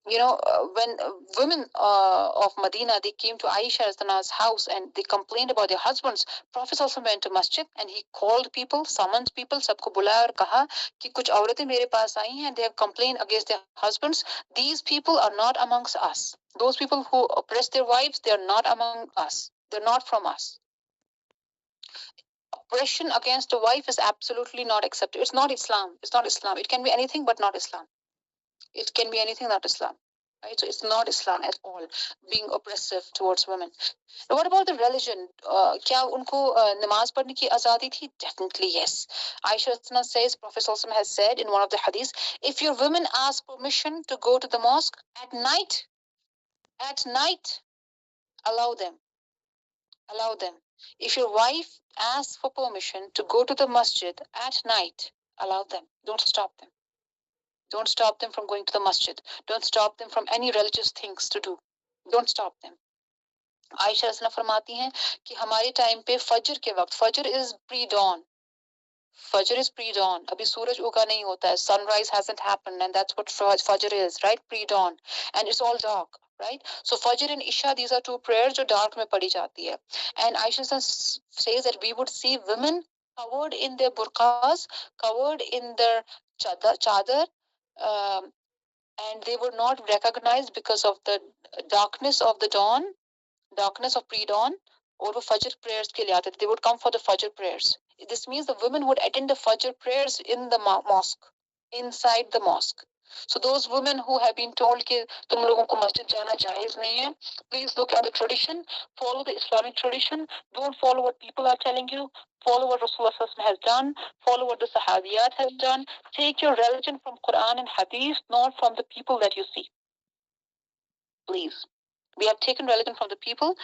when women of Medina, they came to Aisha Radhiyallahu house and they complained about their husbands. Prophet also went to masjid and he called people, summoned people, सबको बुलाया और कहा कि कुछ औरतें मेरे पास आई हैं, they have complained against their husbands. These people are not amongst us. Those people who oppress their wives, they are not among us. They're not from us. Oppression against a wife is absolutely not accepted. It's not Islam. It's not Islam. It can be anything but not Islam. It can be anything not Islam. Right? So it's not Islam at all, being oppressive towards women. Now, what about the religion? क्या उनको नमाज पढ़ने की आज़ादी थी? Definitely yes. Aisha says, Prophet has said in one of the hadiths, if your women ask permission to go to the mosque at night, allow them. Allow them. If your wife asks for permission to go to the masjid at night, allow them. Don't stop them. Don't stop them from going to the masjid. Don't stop them from any religious things to do. Don't stop them. Ayesha रज़ियल्लाहु फरमाती हैं कि हमारे time पे फजर के वक्त, फजर is pre-dawn. Fajr is pre-dawn. अभी सूरज उगा नहीं होता है. Sunrise hasn't happened, and that's what Fajr is, right? Pre-dawn, and it's all dark, right? So Fajr and Isha, these are two prayers जो dark में पढ़ी जाती है. And Aisha says that we would see women covered in their burqas, covered in their chadar, and they were not recognized because of the darkness of the dawn, darkness of pre-dawn, or the Fajr prayers के लिए आते थे. They would come for the Fajr prayers. This means the women would attend the Fajr prayers in the mosque, inside the mosque. So those women who have been told कि तुम लोगों को मस्जिद जाना जायज नहीं है, please look at the tradition, follow the Islamic tradition, don't follow what people are telling you, follow what Rasulullah has done, follow what the Sahabiyat have done, take your religion from Quran and Hadith, not from the people that you see. Please. We have taken religion from the people,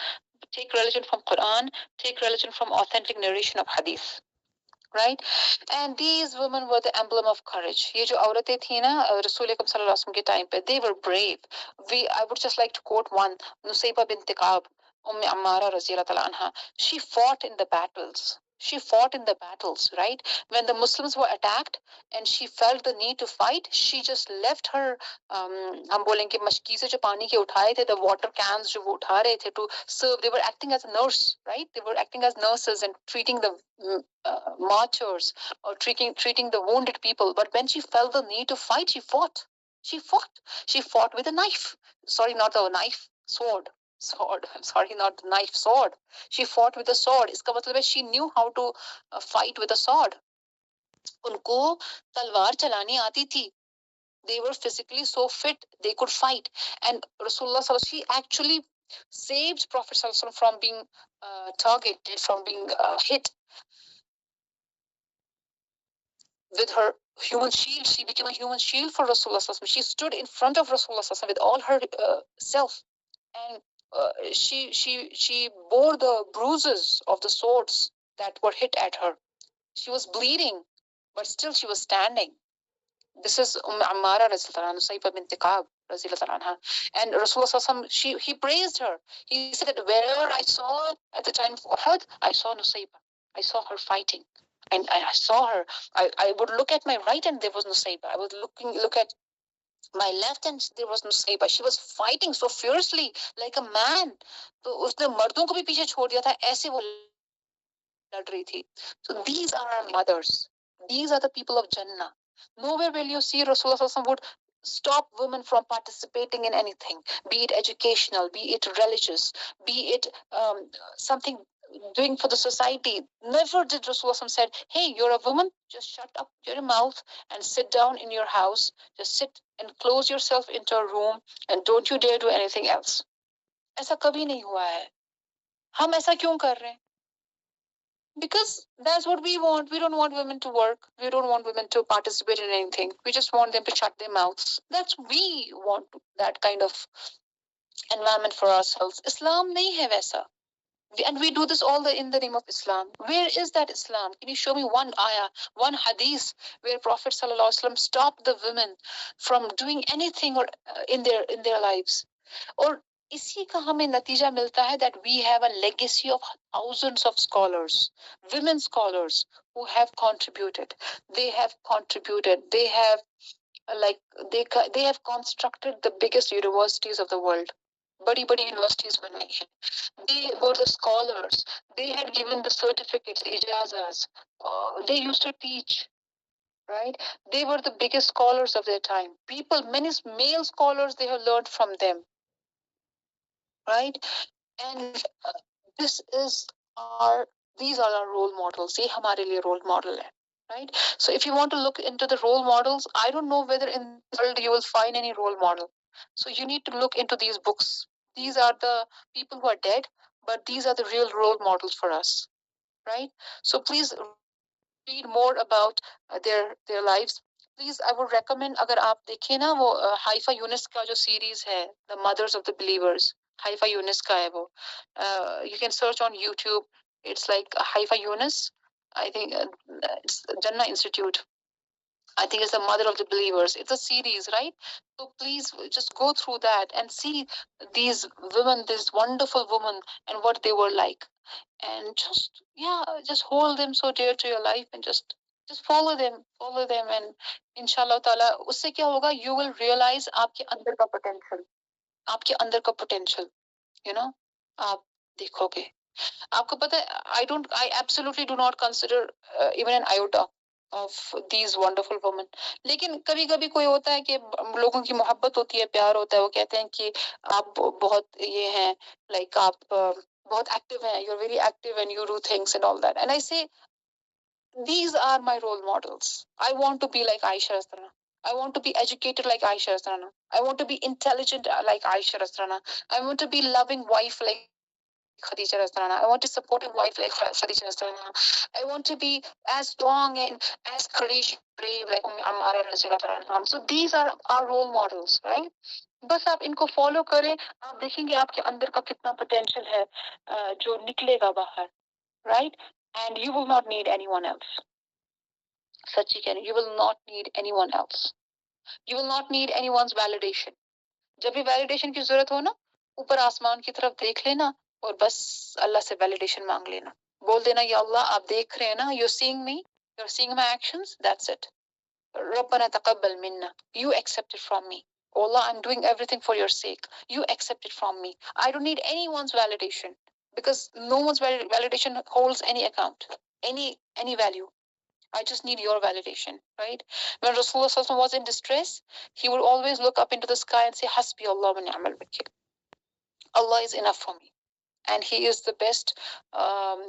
take religion from Quran, take religion from authentic narration of Hadith. Right? And these women were the emblem of courage. ये जो औरतें थी ना रसूल अकरम सल्लल्लाहु अलैहि वसल्लम के टाइम पे, they were brave. I would just like to quote one, Nusayba bint Ka'ab, Ammara radhiyallahu anha. She fought in the battles. She fought in the battles, right? When the Muslims were attacked and she felt the need to fight, she just left her हम बोलेंगे मशकी से जो पानी के उठाए थे, the water cans जो वो उठा रहे थे to serve. They were acting as a nurse, right? They were acting as nurses and treating the marchers or treating the wounded people. But when she felt the need to fight, she fought. She fought with a knife. Sorry, not a knife. sword. I'm sorry, not knife, sword. She fought with a sword. इसका मतलब है she knew how to fight with a sword. उनको तलवार चलानी आती थी. They were physically so fit, they could fight. And Rasulullah, she actually saved Prophet from being targeted, from being hit with her human shield. She became a human shield for Rasulullah. She stood in front of Rasulullah with all her self, and she bore the bruises of the swords that were hit at her. She was bleeding, but still she was standing. This is Ammara Saiba bint Ka'ab. And Rasulullah, he praised her. He said that wherever I saw at the time of Uhud, I saw Nusayba. I saw her fighting. And I saw her. I would look at my right and there was Nusayba. I would look at my left and there was Nusayba. She was fighting so fiercely like a man. तो उसने मर्दों को भी पीछे छोड़ दिया था, ऐसे वो लड़ रही थी. So these are our mothers. These are the people of Jannah. Nowhere will you see Rasulullah would stop women from participating in anything, be it educational, be it religious, be it something doing for the society. Never did Rasulullah said, hey, you're a woman, just shut up your mouth and sit down in your house. Just sit and close yourself into a room and don't you dare do anything else. ऐसा कभी नहीं हुआ है. हम ऐसा क्यों कर रहे हैं? Because that's what we want. We don't want women to work. We don't want women to participate in anything. We just want them to shut their mouths. We want that kind of environment for ourselves. Islam nahi hai waisa. And we do this all in the name of Islam. Where is that Islam? Can you show me one ayah, one hadith where Prophet ﷺ stopped the women from doing anything or in their lives? Or इसी का हमें नतीजा मिलता है that we have a legacy of thousands of scholars, women scholars who have contributed. They have they have constructed the biggest universities of the world. बड़ी बड़ी universities बनी हैं. They were the scholars. They had given the certificates, ijazas. They used to teach. Right? They were the biggest scholars of their time. Many male scholars, they have learned from them. Right? And these are our role models. ये हमारे लिए role model है. Right? So if you want to look into the role models, I don't know whether in the world you will find any role model. So you need to look into these books. These are the people who are dead, but these are the real role models for us. Right? So please read more about their lives. Please, I would recommend, अगर आप देखें ना वो Haifa Yunus का जो series है, The Mothers of the Believers, Haifa Yunus का है वो. You can search on YouTube. It's like Haifa Yunus. I think it's Jannah Institute. I think it's the Mother of the Believers. It's a series, right? So please just go through that and see these women, these wonderful women, and what they were like. And just hold them so dear to your life and just follow them, and inshallah ta'ala usse kya hoga, you will realize aapke andar ka potential, you know, aap dekhoge. आपको पता है, I absolutely do not consider even an iota of these wonderful women. लेकिन कभी कभी कोई होता है कि लोगों की मोहब्बत होती है, प्यार होता है, वो कहते हैं कि आप बहुत ये हैं, like आप बहुत active हैं, you're very active and you do things and all that. And I say, these are my role models. I want to be like Aisha Rasrana. I want to be educated like Aisha Rasrana. I want to be intelligent like Aisha Rasrana. I want to be loving wife like Khadija Rasrana. I want to support a wife like Khadija Rasrana. I want to be as strong and as courageous, brave like Ammara Rasrana. So these are our role models, right? बस आप इनको follow करें, आप देखेंगे आपके अंदर का कितना पोटेंशियल है जो निकलेगा बाहर, right? And you will not need anyone else. सच्ची कह रही, you will not need anyone else. You will not need anyone's validation. जब भी validation की जरूरत हो ना, ऊपर आसमान की तरफ देख लेना और बस अल्लाह से validation मांग लेना. बोल देना, या अल्लाह आप देख रहे हैं ना, you're seeing me, you're seeing my actions, that's it. रब्बना तक़ब्बल मिन्ना, you accept it from me. Oh Allah, I'm doing everything for your sake. You accept it from me. I don't need anyone's validation because no one's validation holds any account, any value. I just need your validation, right? When Rasulullah was in distress, he would always look up into the sky and say, Hasbi Allah wa ni'mal wakil. Allah is enough for me, and He is the best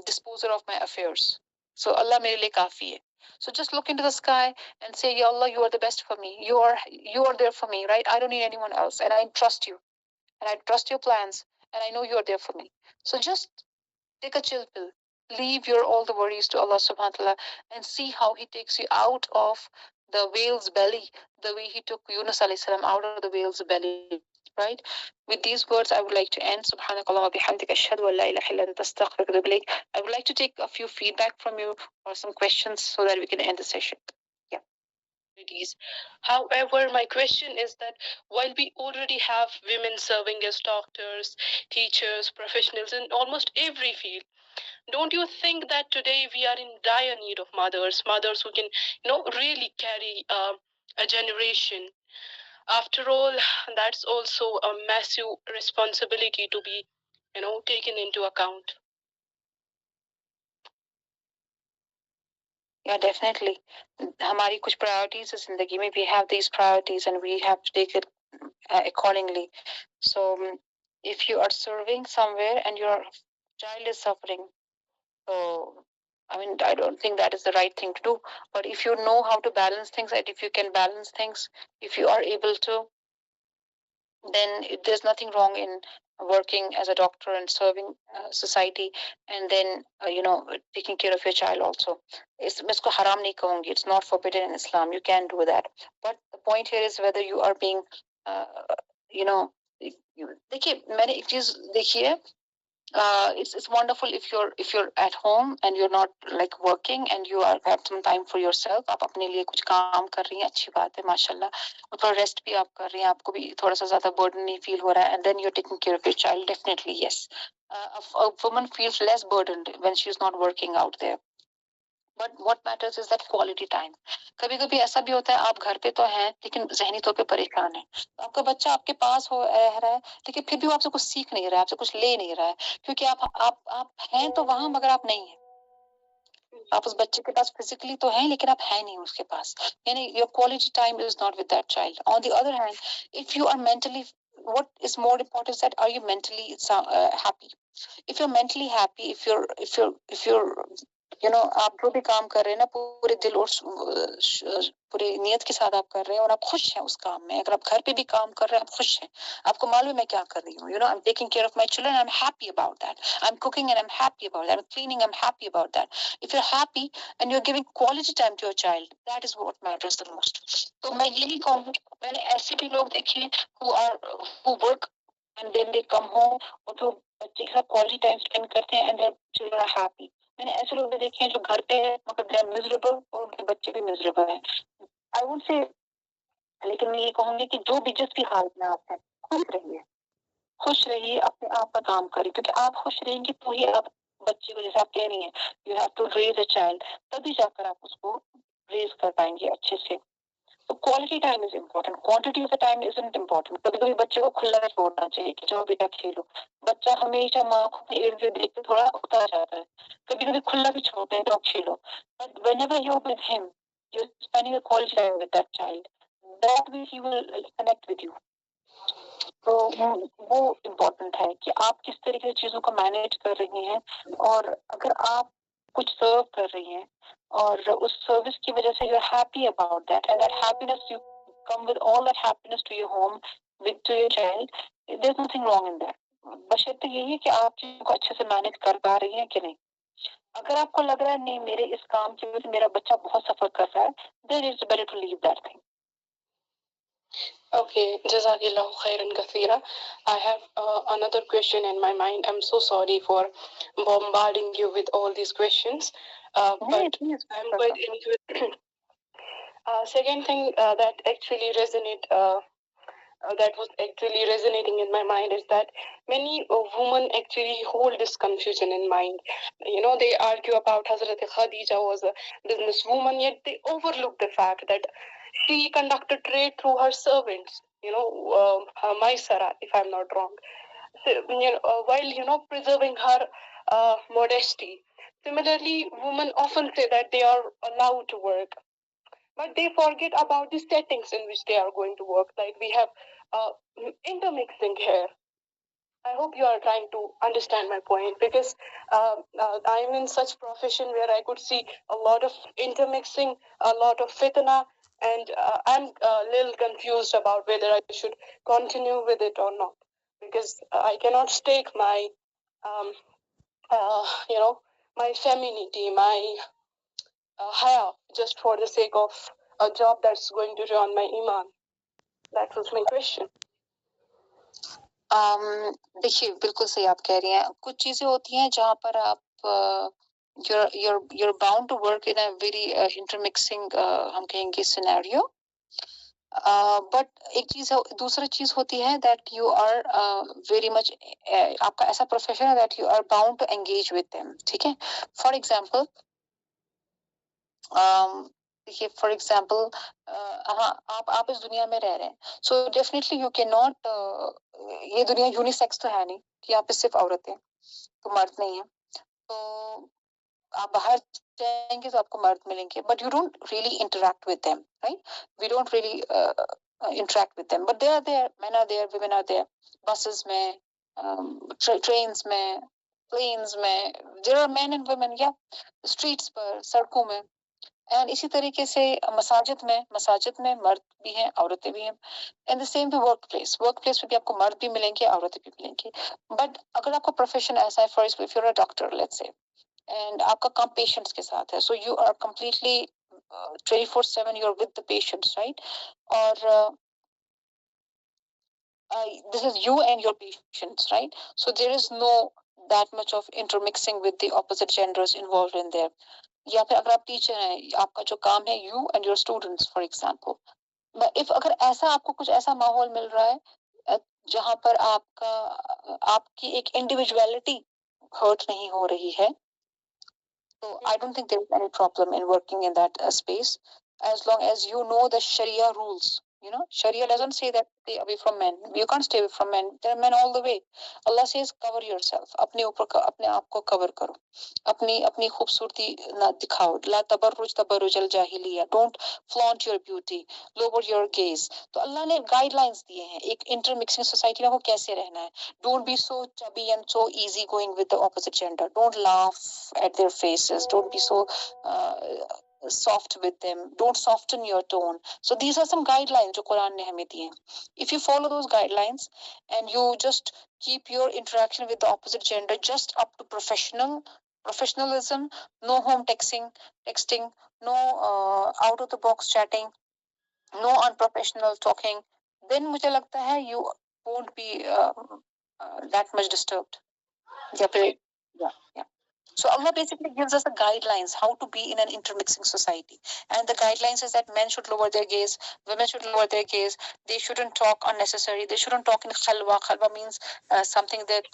disposer of my affairs. So Allah mere liye kafi hai. So just look into the sky and say, Ya Allah, you are the best for me. You are there for me, right? I don't need anyone else, and I trust you, and I trust your plans, and I know you are there for me. So just take a chill pill. Leave your all the worries to Allah subhanahu wa ta'ala and see how He takes you out of the whale's belly, the way He took Yunus alayhi salam out of the whale's belly. Right? With these words, I would like to end. Subhanakallah wa bihamdika ashhadu an la ilaha illa anta astaghfiruka wa atubu ilayk. I would like to take a few feedback from you or some questions so that we can end the session. Yeah. However, my question is that while we already have women serving as doctors, teachers, professionals in almost every field, don't you think that today we are in dire need of mothers who can, really carry a generation? After all, that's also a massive responsibility to be, taken into account. Yeah, definitely. हमारी कुछ priorities है जिंदगी में. We have these priorities and we have to take it accordingly. So if you are serving somewhere and your child is suffering, so I mean, I don't think that is the right thing to do. But if you know how to balance things, and if you can balance things, if you are able to, then there's nothing wrong in working as a doctor and serving society, and then taking care of your child also. मैं इसको haram नहीं कहूँगी. It's not forbidden in Islam. You can do that. But the point here is whether you are being, you know, देखिए मैंने एक चीज देखी है. It's wonderful if you're at home and you're not like working and you are have some time for yourself. आप अपने लिए कुछ काम कर रही हैं, अच्छी बात है माशाल्लाह. और थोड़ा रेस्ट भी आप कर रही हैं, आपको भी थोड़ा सा ज्यादा burden नहीं feel हो रहा है, and then you're taking care of your child. Definitely yes. A woman feels less burdened when she's not working out there. But what matters is that quality time. कभी कभी ऐसा भी होता है आप घर पे तो हैं लेकिन जहनी तौर पे परेशान है. आपका बच्चा आपके पास हो रह रहा है लेकिन फिर भी वो आपसे कुछ सीख नहीं रहा है, आपसे कुछ ले नहीं रहा है, क्योंकि आप हैं तो वहां मगर आप नहीं हैं. आप उस बच्चे के पास फिजिकली तो हैं लेकिन आप हैं नहीं उसके पास. यानी your quality time is not with that child. On the other hand, if you are mentally, what is more important is that are you mentally happy? If you're mentally happy, if you're आप जो भी काम कर रहे हैं ना पूरे दिल और पूरे नियत के साथ आप कर रहे हैं और आप खुश हैं उस काम में. अगर आप घर पे भी काम कर रहे हैं आप खुश हैं, आपको मालूम है मैं क्या कर रही हूँ. I'm taking care of my children, I'm happy about that. I'm cooking and I'm happy about that. I'm cleaning, I'm happy about that. If you're happy and you're giving quality time to your child, that is what matters the most. तो मैं यही कहूँ, मैंने ऐसे भी लोग देखे who work and then they come home और जो बच्चे के साथ quality time spend करते हैं and their children are happy. मैंने ऐसे लोग भी देखे हैं जो घर पे है मगर they are miserable और उनके बच्चे भी miserable हैं. I won't say, लेकिन मैं ये कहूँगी कि जो भी जिस भी हालत में आप हैं खुश रहिए अपने आप का काम करिए, क्योंकि आप खुश रहेंगे तो ही आप बच्चे को, जैसे आप कह रही हैं you have to raise a child, तभी जाकर आप उसको रेज कर पाएंगे अच्छे से. तो quality time is important, quantity of the time isn't important. कभी कभी बच्चे को खुला छोड़ना चाहिए कि जाओ बेटा खेलो. बच्चा हमेशा माँ को अपने इर्द गिर्द देख के थोड़ा उतर जाता है, कभी कभी खुला भी छोड़ते हैं, जाओ खेलो. But whenever you're with him, you're spending a quality time with that child. That way he will connect with you. तो वो इम्पोर्टेंट है कि आप किस तरीके से चीजों को मैनेज कर रही हैं. और अगर आप कुछ सर्व कर रही हैं और उस सर्विस की वजह से you are happy about that and that happiness you come with all that happiness to your home with to your child, there is nothing wrong in that. बशर्ते यही है कि आप चीजों को अच्छे से मैनेज कर पा रही हैं कि नहीं. अगर आपको लग रहा है नहीं मेरे इस काम की वजह से मेरा बच्चा बहुत सफर कर रहा है, then it's better to leave that thing. Okay, Jazakillahu khairan kathira. I have another question in my mind. I'm so sorry for bombarding you with all these questions, but I'm quite into second thing that was actually resonating in my mind is that many women actually hold this confusion in mind. They argue about Hazrat Khadija was a businesswoman, yet they overlook the fact that she conducted trade through her servants, Maisara, if I'm not wrong. So, while, preserving her modesty. Similarly, women often say that they are allowed to work, but they forget about the settings in which they are going to work. Like we have intermixing here. I hope you are trying to understand my point, because I'm in such profession where I could see a lot of intermixing, a lot of fitna, and I'm a little confused about whether I should continue with it or not, because I cannot stake my, you know, my femininity, my haya, just for the sake of a job that's going to ruin my iman. That was my question. देखिए बिल्कुल सही आप कह रही हैं, कुछ चीजें होती हैं जहाँ पर आप you're bound to work in a very intermixing हम कहेंगे scenario. बट एक चीज दूसरी चीज होती है that you are very much आपका ऐसा प्रोफेशन है that you are bound to engage with them, ठीक है. फॉर एग्जांपल देखिए फॉर एग्जांपल हाँ आप इस दुनिया में रह रहे हैं, so definitely you can not, ये दुनिया यूनिसेक्स तो है नहीं कि यहाँ पे सिर्फ औरतें तो मर्द नहीं है, तो आप बाहर जाएंगे तो आपको मर्द मिलेंगे, but you don't really interact with them, right. We don't really interact with them, but they are there, men are there, women are there, buses में, trains में, planes में, there are men and women, yeah, streets पर, सड़कों में, and इसी तरीके से मसाजिद में मर्द भी हैं, औरतें भी हैं, and the same to workplace में भी आपको मर्द भी मिलेंगे, औरतें भी मिलेंगी. but अगर आपका प्रोफेशन ऐसा है, for example if you're a doctor let's say, and आपका काम पेशेंट्स के साथ है, so you are completely 24/7 you're with the patients, right, or this is you and your patients, right, so there is no that much of intermixing with the opposite genders involved in there. या फिर अगर आप teacher हैं, आपका जो काम है you and your students for example, if अगर ऐसा आपको कुछ ऐसा माहौल मिल रहा है जहां पर आपकी एक इंडिविजुअलिटी हर्ट नहीं हो रही है, so I don't think there is any problem in working in that space, as long as you know the Sharia rules. You know, Sharia doesn't say that stay away from men. You can't stay away from men. There are men all the way. Allah says cover yourself. अपने आप को cover करो. अपनी खूबसूरती ना दिखाओ. ला तबर्रुज अल जाहिलिया. Don't flaunt your beauty. Lower your gaze. तो अल्लाह ने guidelines दिए हैं. एक intermixing society में आपको कैसे रहना है. Don't be so chubby and so easy going with the opposite gender. Don't laugh at their faces. Don't be so soft with them. Don't soften your tone. So these are some guidelines जो कुरान ने हमें दिए. If you follow those guidelines and you just keep your interaction with the opposite gender just up to professionalism, no home texting, no out of the box chatting, no unprofessional talking, then मुझे लगता है you won't be that much disturbed. Yeah. So Allah basically gives us the guidelines how to be in an intermixing society. And the guidelines is that men should lower their gaze, women should lower their gaze, they shouldn't talk unnecessarily, they shouldn't talk in khalwa. Khalwa means something that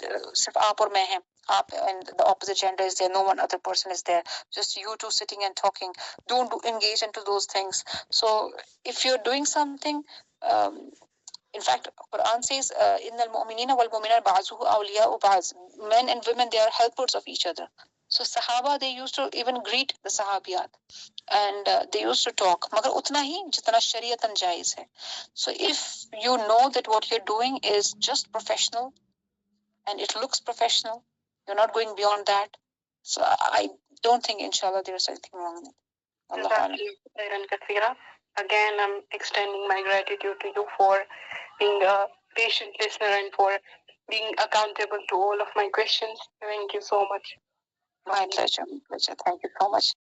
sirf aap aur main hai. Aap and the opposite gender is there, no one other person is there. Just you two sitting and talking. Don't engage into those things. So if you're doing something, in fact, Quran says, "Innal mu'minina wal mu'minat ba'duhu awliya'u ba'd." Men and women, they are helpers of each other. So Sahaba, they used to even greet the Sahabiyat, and they used to talk. मगर उतना ही जितना शरीयतन जायज है. So if you know that what you're doing is just professional, and it looks professional, you're not going beyond that. So I don't think, inshallah, there's anything wrong with it. Allah. Again, I'm extending my gratitude to you for being a patient listener and for being accountable to all of my questions. Thank you so much. My pleasure. Thank you so much.